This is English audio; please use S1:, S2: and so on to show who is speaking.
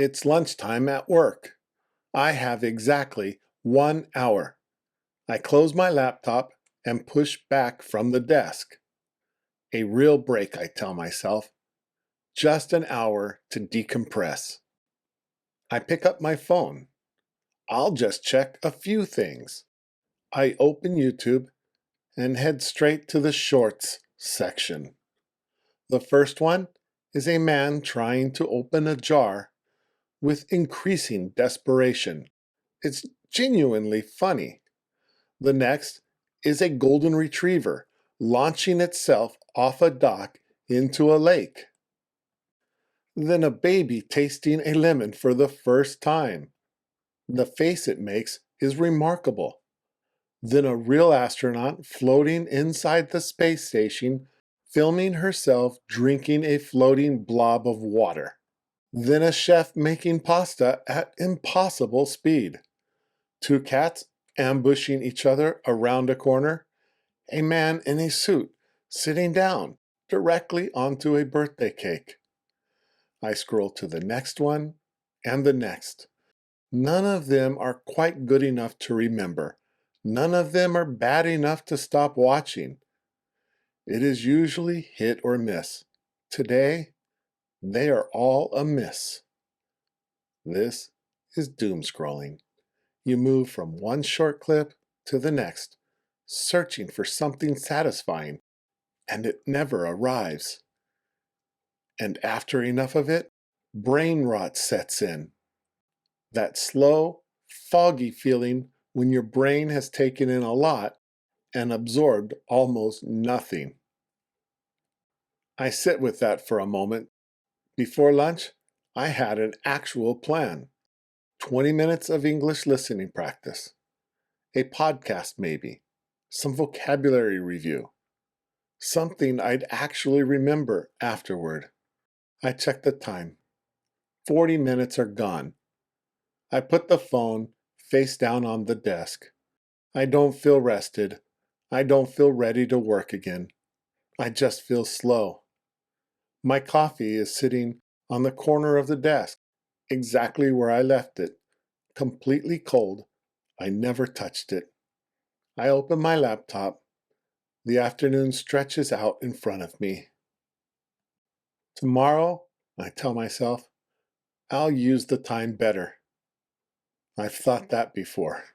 S1: It's lunchtime at work. I have exactly 1 hour. I close my laptop and push back from the desk. A real break, I tell myself. Just an hour to decompress. I pick up my phone. I'll just check a few things. I open YouTube and head straight to the shorts section. The first one is a man trying to open a jar with increasing desperation. It's genuinely funny. The next is a golden retriever launching itself off a dock into a lake. Then a baby tasting a lemon for the first time. The face it makes is remarkable. Then a real astronaut floating inside the space station, filming herself drinking a floating blob of water. Then a chef making pasta at impossible speed. 2 cats ambushing each other around a corner. A man in a suit sitting down directly onto a birthday cake. I scroll to the next one and the next. None of them are quite good enough to remember. None of them are bad enough to stop watching. It is usually hit or miss. Today, they are all a miss. This is doomscrolling. You move from one short clip to the next, searching for something satisfying, and it never arrives. And after enough of it, brain rot sets in. That slow, foggy feeling when your brain has taken in a lot and absorbed almost nothing. I sit with that for a moment. Before lunch, I had an actual plan. 20 minutes of English listening practice. A podcast maybe. Some vocabulary review. Something I'd actually remember afterward. I check the time. 40 minutes are gone. I put the phone face down on the desk. I don't feel rested. I don't feel ready to work again. I just feel slow. My coffee is sitting on the corner of the desk, exactly where I left it, completely cold. I never touched it. I open my laptop. The afternoon stretches out in front of me. Tomorrow, I tell myself, I'll use the time better. I've thought that before.